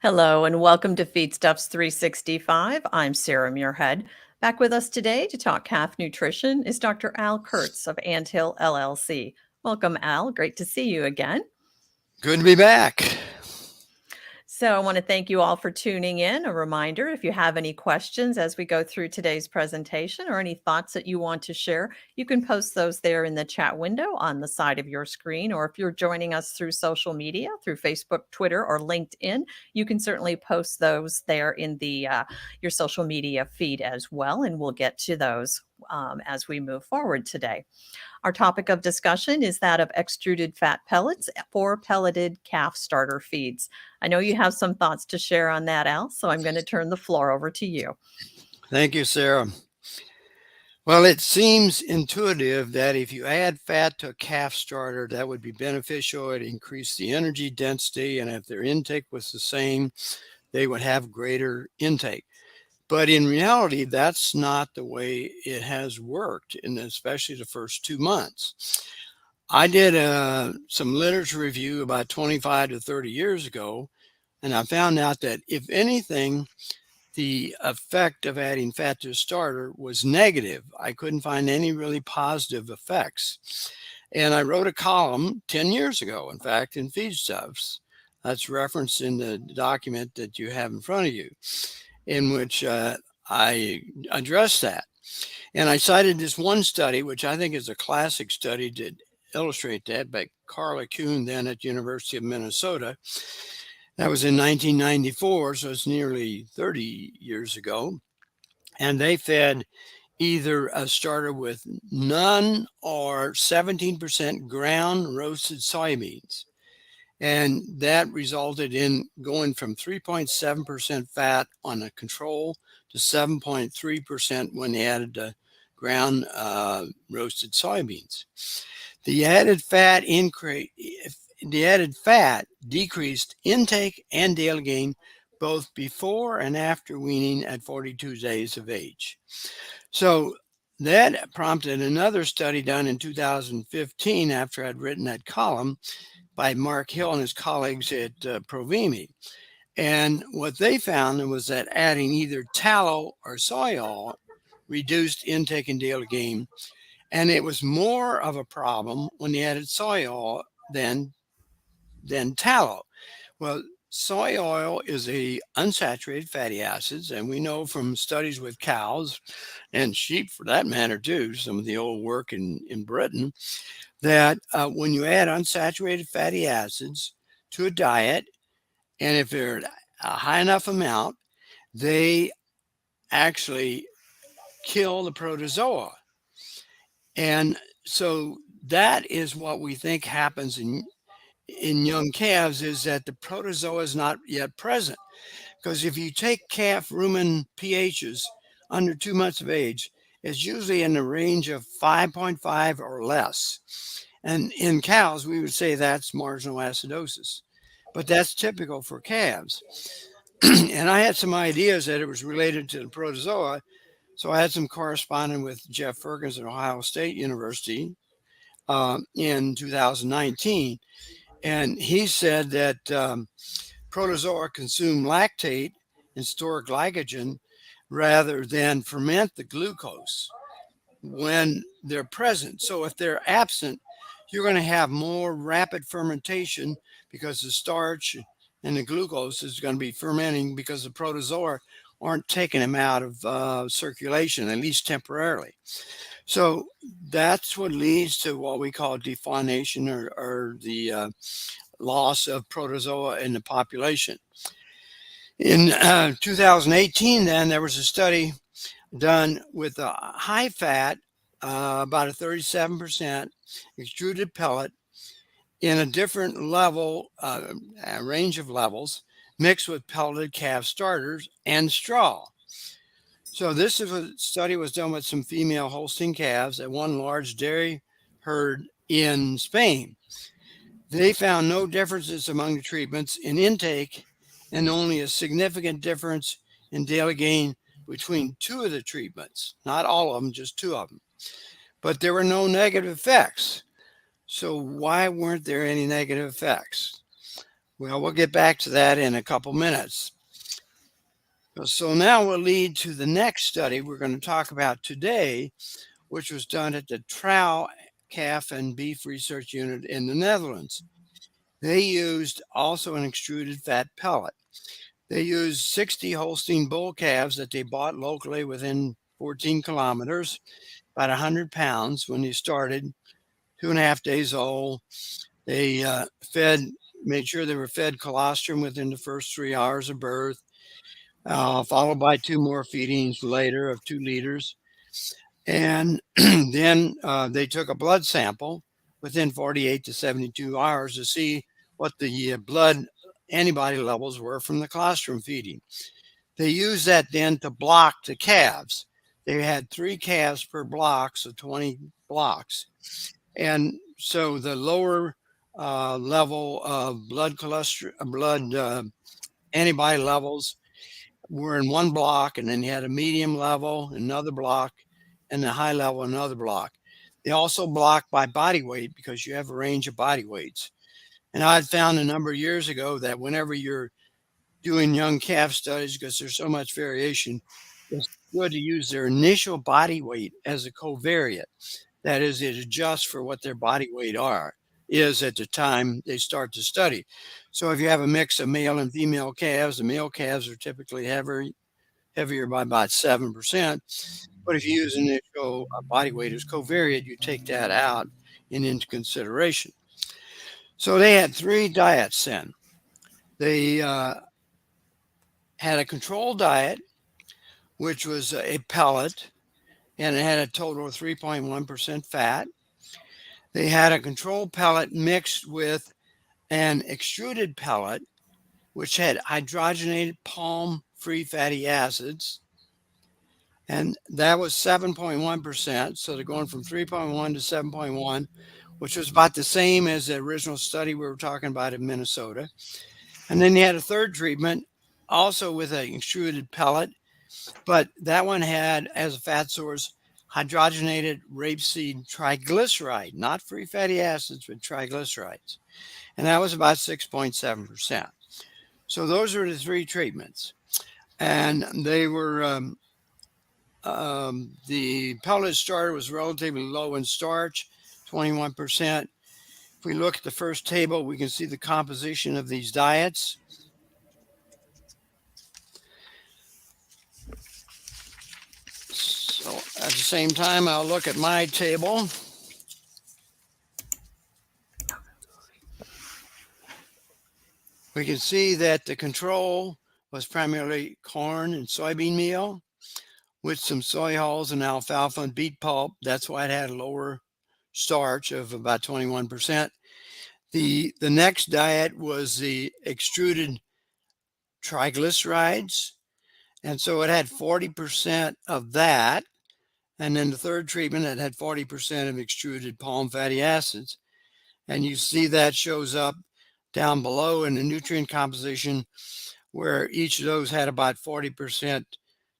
Hello and welcome to Feedstuffs 365. I'm Sarah Muirhead. Back with us today to talk calf nutrition is Dr. Al Kertz of Anthill LLC. Welcome, Al. Great to see you again. Good to be back. So I want to thank you all for tuning in. A reminder, if you have any questions as we go through today's presentation or any thoughts that you want to share, you can post those there in the chat window on the side of your screen. Or if you're joining us through social media, through Facebook, Twitter, or LinkedIn, you can certainly post those there in the your social media feed as well. And we'll get to those as we move forward today. Our topic of discussion is that of extruded fat pellets for pelleted calf starter feeds. I know you have some thoughts to share on that, Al, so I'm going to turn the floor over to you. Thank you, Sarah. Well, it seems intuitive that if you add fat to a calf starter, that would be beneficial. It increased the energy density, and if their intake was the same, they would have greater intake. But in reality, that's not the way it has worked, and especially the first 2 months. I did some literature review about 25 to 30 years ago, and I found out that if anything, the effect of adding fat to a starter was negative. I couldn't find any really positive effects. And I wrote a column 10 years ago, in fact, in Feedstuffs. That's referenced in the document that you have in front of you, in which I addressed that. And I cited this one study, which I think is a classic study to illustrate that, by Carla Kuhn, then at University of Minnesota. That was in 1994, so it's nearly 30 years ago. And they fed either a starter with none or 17% ground roasted soybeans. And that resulted in going from 3.7% fat on a control to 7.3% when they added the ground roasted soybeans. The added fat decreased intake and daily gain both before and after weaning at 42 days of age. So that prompted another study done in 2015 after I'd written that column by Mark Hill and his colleagues at Provimi. And what they found was that adding either tallow or soy oil reduced intake and daily gain. And it was more of a problem when they added soy oil than tallow. Well, soy oil is a unsaturated fatty acids, and we know from studies with cows and sheep for that matter too, some of the old work in Britain, that when you add unsaturated fatty acids to a diet, and if they're a high enough amount, they actually kill the protozoa. And so that is what we think happens in young calves, is that the protozoa is not yet present. Because if you take calf rumen pHs under 2 months of age, it's usually in the range of 5.5 or less. And in cows, we would say that's marginal acidosis. But that's typical for calves. And I had some ideas that it was related to the protozoa. So I had some corresponding with Jeff Ferguson at Ohio State University in 2019. And he said that protozoa consume lactate and store glycogen rather than ferment the glucose when they're present. So if they're absent, you're going to have more rapid fermentation because the starch and the glucose is going to be fermenting because the protozoa aren't taking them out of circulation, at least temporarily. So that's what leads to what we call defaunation, or the loss of protozoa in the population. In 2018, then, there was a study done with a high fat, about a 37% extruded pellet in a different level, a range of levels, mixed with pelleted calf starters and straw. So this is a study was done with some female Holstein calves at one large dairy herd in Spain. They found no differences among the treatments in intake and only a significant difference in daily gain between two of the treatments. Not all of them, just two of them. But there were no negative effects. So why weren't there any negative effects? Well, we'll get back to that in a couple minutes. So now we'll lead to the next study we're going to talk about today, which was done at the Trouw Calf and Beef Research Unit in the Netherlands. They used also an extruded fat pellet. They used 60 Holstein bull calves that they bought locally within 14 kilometers, about 100 pounds when they started, 2.5 days old. They made sure they were fed colostrum within the first 3 hours of birth, followed by 2 more feedings later of 2 liters. And then they took a blood sample within 48 to 72 hours to see what the blood antibody levels were from the colostrum feeding. They used that then to block the calves. They had 3 calves per block, so 20 blocks. And so the lower level of blood antibody levels were in one block, and then you had a medium level, another block, and the high level, another block. They also block by body weight because you have a range of body weights. And I had found a number of years ago that whenever you're doing young calf studies, because there's so much variation, it's good to use their initial body weight as a covariate. That is, it adjusts for what their body weight is at the time they start to study. So if you have a mix of male and female calves, the male calves are typically heavier by about 7%. But if you use initial body weight as covariate, you take that out and into consideration. So they had 3 diets then. They had a control diet, which was a pellet, and it had a total of 3.1% fat. They had a control pellet mixed with an extruded pellet, which had hydrogenated palm-free fatty acids, and that was 7.1%. So they're going from 3.1 to 7.1, which was about the same as the original study we were talking about in Minnesota. And then they had a third treatment, also with an extruded pellet, but that one had as a fat source hydrogenated rapeseed triglyceride, not free fatty acids, but triglycerides. And that was about 6.7%. So those were the 3 treatments. And they were, the pellet starter was relatively low in starch, 21%. If we look at the first table, we can see the composition of these diets. So at the same time, I'll look at my table. We can see that the control was primarily corn and soybean meal with some soy hulls and alfalfa and beet pulp. That's why it had a lower starch of about 21%. The next diet was the extruded triglycerides. And so it had 40% of that. And then the third treatment, it had 40% of extruded palm fatty acids. And you see that shows up down below in the nutrient composition, where each of those had about 40%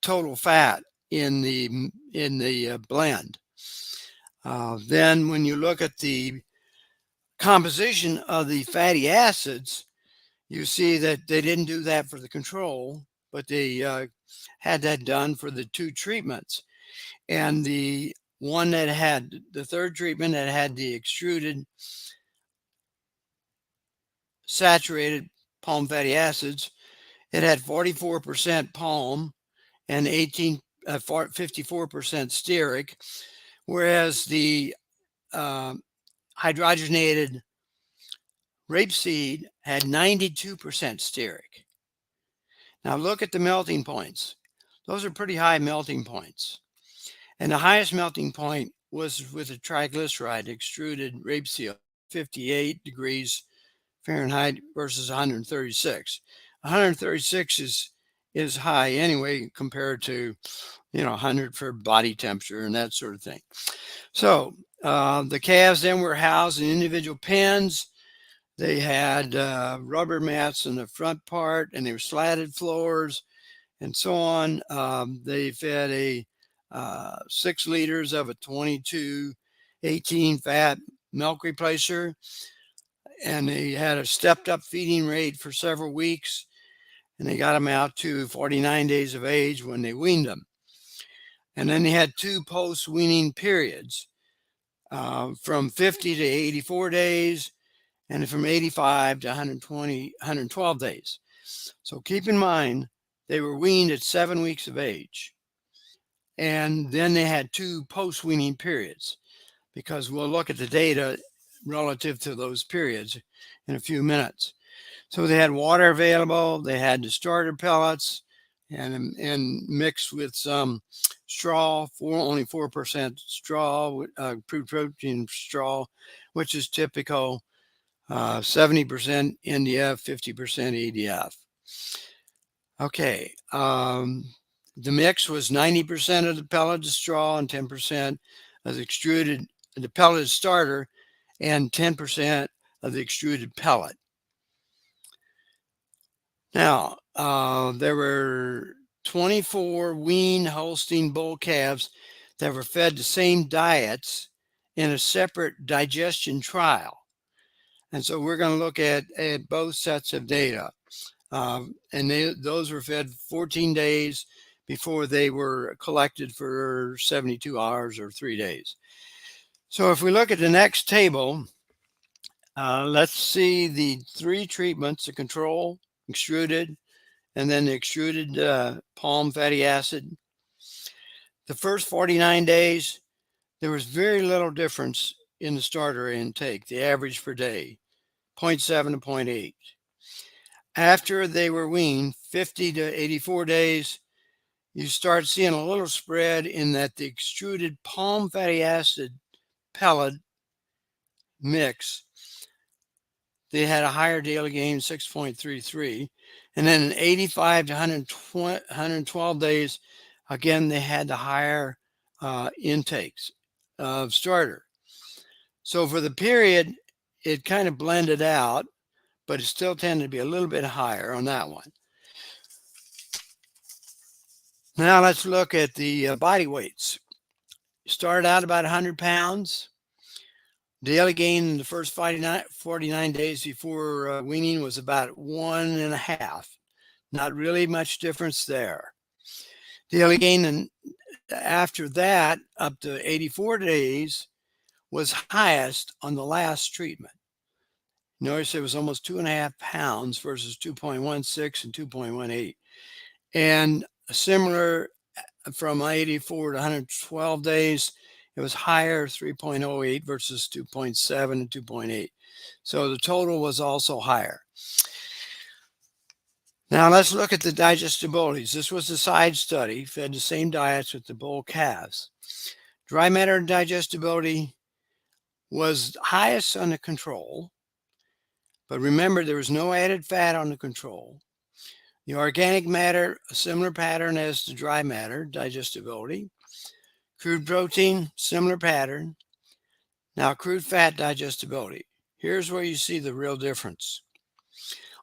total fat in the blend. Then when you look at the composition of the fatty acids, you see that they didn't do that for the control, but they had that done for the 2 treatments. And the one that had the third treatment that had the extruded saturated palm fatty acids, it had 44% palm and 54% stearic, whereas the hydrogenated rapeseed had 92% stearic. Now look at the melting points. Those are pretty high melting points. And the highest melting point was with a triglyceride extruded rapeseed, 58 degrees Fahrenheit versus 136. 136 is high anyway compared to 100 for body temperature and that sort of thing. So the calves then were housed in individual pens. They had rubber mats in the front part, and they were slatted floors and so on. They fed a 6 liters of a 22/18 fat milk replacer. and they had a stepped up feeding rate for several weeks, and they got them out to 49 days of age when they weaned them. And then they had two post weaning periods, from 50 to 84 days, and from 85 to 112 days. So keep in mind, they were weaned at 7 weeks of age. And then they had two post weaning periods, because we'll look at the data relative to those periods in a few minutes. So they had water available, they had the starter pellets, and mixed with some straw, only 4% straw, crude protein straw, which is typical, 70% NDF, 50% EDF. Okay, the mix was 90% of the pelleted straw and 10% of the extruded, the pelleted starter, and 10% of the extruded pellet. Now, there were 24 weaned Holstein bull calves that were fed the same diets in a separate digestion trial. And so we're going to look at both sets of data. Those were fed 14 days before they were collected for 72 hours or 3 days. So if we look at the next table, let's see the three treatments: the control, extruded, and then the extruded palm fatty acid. The first 49 days, there was very little difference in the starter intake, the average per day, 0.7 to 0.8. After they were weaned, 50 to 84 days, you start seeing a little spread in that the extruded palm fatty acid pellet mix, they had a higher daily gain, 6.33. And then in 85 to 112 days, again, they had the higher intakes of starter. So for the period, it kind of blended out, but it still tended to be a little bit higher on that one. Now let's look at the body weights. Started out about 100 pounds. Daily gain in the first 49 days before weaning was about 1.5. Not really much difference there. Daily gain after that, up to 84 days, was highest on the last treatment. Notice it was almost 2.5 pounds versus 2.16 and 2.18. And similar from 84 to 112 days, it was higher, 3.08 versus 2.7 and 2.8. So the total was also higher. Now let's look at the digestibilities. This was a side study, fed the same diets with the bull calves. Dry matter digestibility was highest on the control, but remember there was no added fat on the control. The organic matter, a similar pattern as the dry matter digestibility. Crude protein, similar pattern. Now crude fat digestibility. Here's where you see the real difference.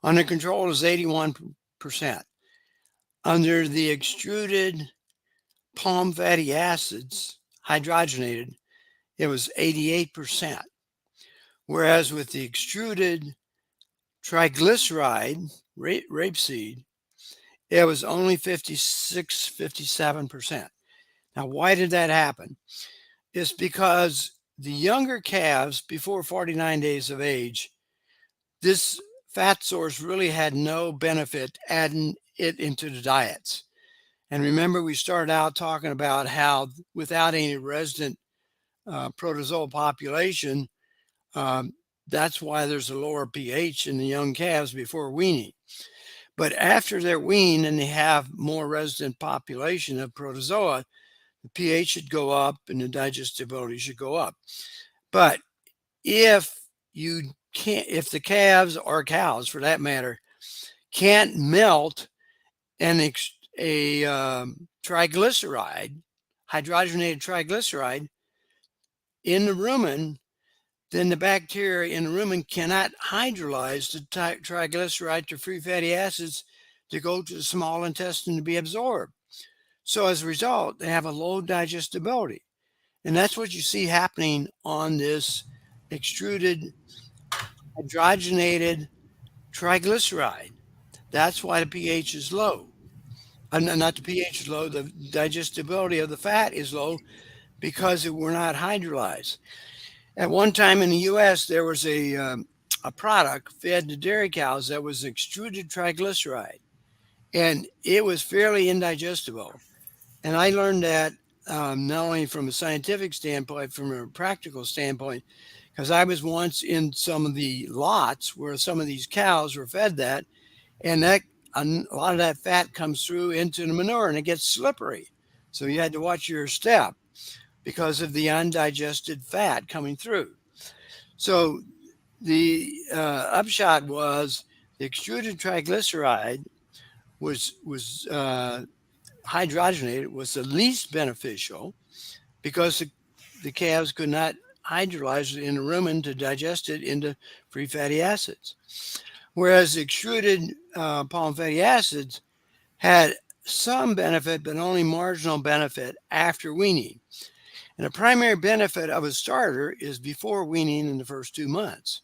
Under control is 81%. Under the extruded palm fatty acids, hydrogenated, it was 88%. Whereas with the extruded triglyceride, rapeseed, it was only 56, 57%. Now, why did that happen? It's because the younger calves before 49 days of age, this fat source really had no benefit adding it into the diets. And remember, we started out talking about how without any resident protozoal population, that's why there's a lower pH in the young calves before weaning. But after they're weaned and they have more resident population of protozoa, the pH should go up and the digestibility should go up. But if if the calves or cows for that matter can't melt a triglyceride, hydrogenated triglyceride in the rumen, then the bacteria in the rumen cannot hydrolyze the triglyceride to free fatty acids to go to the small intestine to be absorbed. So as a result, they have a low digestibility. And that's what you see happening on this extruded hydrogenated triglyceride. That's why the pH is low. Not the pH is low, the digestibility of the fat is low because it were not hydrolyzed. At one time in the U.S., there was a product fed to dairy cows that was extruded triglyceride, and it was fairly indigestible. And I learned that not only from a scientific standpoint, from a practical standpoint, because I was once in some of the lots where some of these cows were fed that, and a lot of that fat comes through into the manure and it gets slippery. So you had to watch your step because of the undigested fat coming through. So the upshot was the extruded triglyceride was hydrogenated, was the least beneficial because the calves could not hydrolyze it in the rumen to digest it into free fatty acids. Whereas extruded palm fatty acids had some benefit, but only marginal benefit after weaning. And the primary benefit of a starter is before weaning in the first 2 months.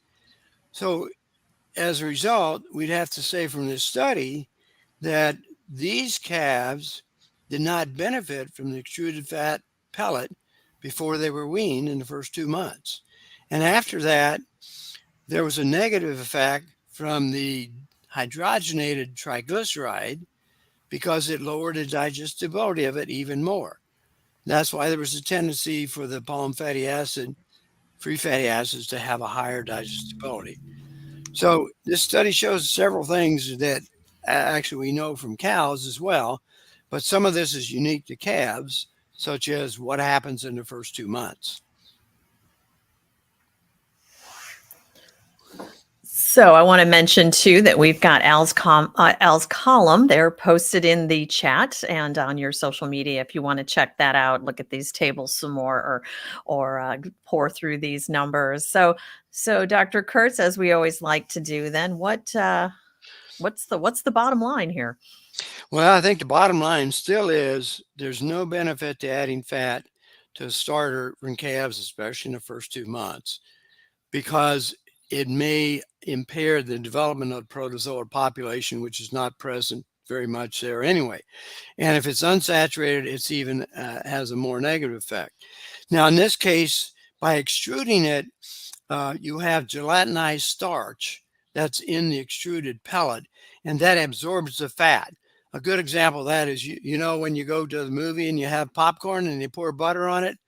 So as a result, we'd have to say from this study that these calves did not benefit from the extruded fat pellet before they were weaned in the first 2 months. And after that, there was a negative effect from the hydrogenated triglyceride because it lowered the digestibility of it even more. That's why there was a tendency for the palm fatty acid, free fatty acids, to have a higher digestibility. So this study shows several things that actually we know from cows as well, but some of this is unique to calves, such as what happens in the first 2 months. So I want to mention too that we've got Al's column there posted in the chat and on your social media if you want to check that out. Look at these tables some more, or pour through these numbers. So Dr. Kertz, as we always like to do, then what's the bottom line here? Well, I think the bottom line still is there's no benefit to adding fat to a starter in calves, especially in the first 2 months, because it may impair the development of the protozoa population, which is not present very much there anyway. And if it's unsaturated, it's even has a more negative effect. Now, in this case, by extruding it, you have gelatinized starch that's in the extruded pellet, and that absorbs the fat. A good example of that is, you know, when you go to the movie and you have popcorn and you pour butter on it,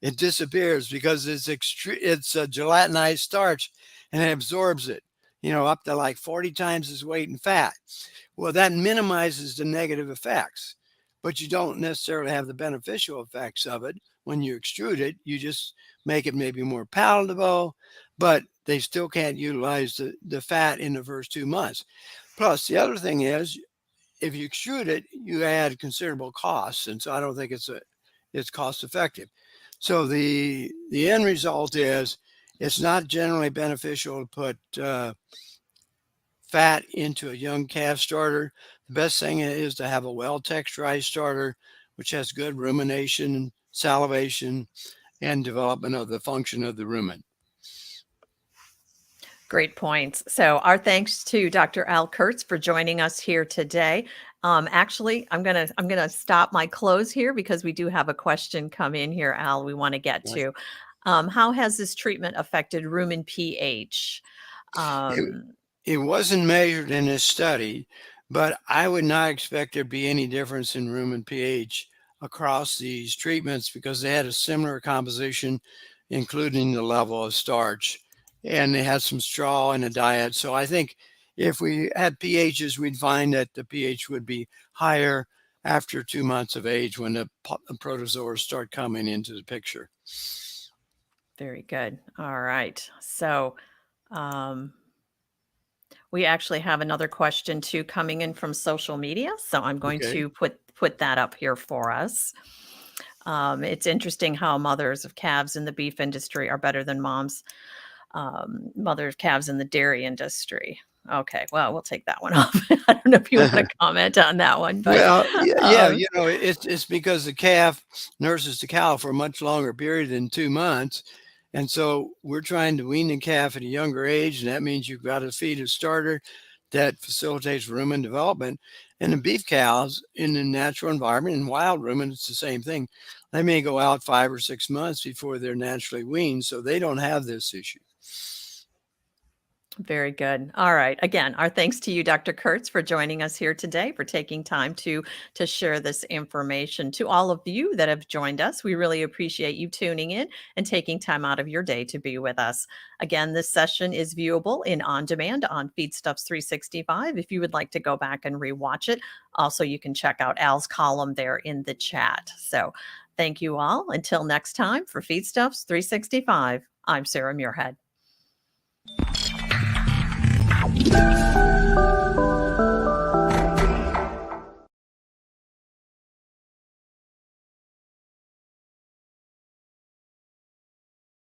it disappears because it's a gelatinized starch and it absorbs it, you know, up to like 40 times its weight in fat. Well, that minimizes the negative effects, but you don't necessarily have the beneficial effects of it when you extrude it. You just make it maybe more palatable, but they still can't utilize the fat in the first 2 months. Plus, the other thing is, if you extrude it, you add considerable costs, and so I don't think it's cost effective. So the end result is it's not generally beneficial to put fat into a young calf starter. The best thing is to have a well texturized starter, which has good rumination, salivation, and development of the function of the rumen. Great points. So our thanks to Dr. Al Kertz for joining us here today. Actually, I'm gonna stop my close here because we do have a question come in here, Al, we want to get Right. to. How has this treatment affected rumen pH? It, Um, it wasn't measured in this study, but I would not expect there to be any difference in rumen pH across these treatments because they had a similar composition, including the level of starch, and they had some straw in the diet. So I think if we had pHs, we'd find that the pH would be higher after 2 months of age when the protozoas start coming into the picture. Very good. All right. So um, we actually have another question too coming in from social media. So I'm going Okay. to put that up here for us. It's interesting how mothers of calves in the beef industry are better than mothers of calves in the dairy industry. Okay, well, we'll take that one off. I don't know if you want to comment on that one, but Well, yeah, um, you know, it's because the calf nurses the cow for a much longer period than 2 months, And so we're trying to wean the calf at a younger age, and that means you've got to feed a starter that facilitates rumen development. And the beef cows in the natural environment, in wild rumen, it's the same thing. They may go out 5 or 6 months before they're naturally weaned, so they don't have this issue. Very good. All right. Again, our thanks to you, Dr. Kertz, for joining us here today, for taking time to share this information. To all of you that have joined us, we really appreciate you tuning in and taking time out of your day to be with us. Again, this session is viewable in on demand on Feedstuffs 365 if you would like to go back and rewatch it. Also, you can check out Al's column there in the chat. So thank you all. Until next time, for Feedstuffs 365, I'm Sarah Muirhead.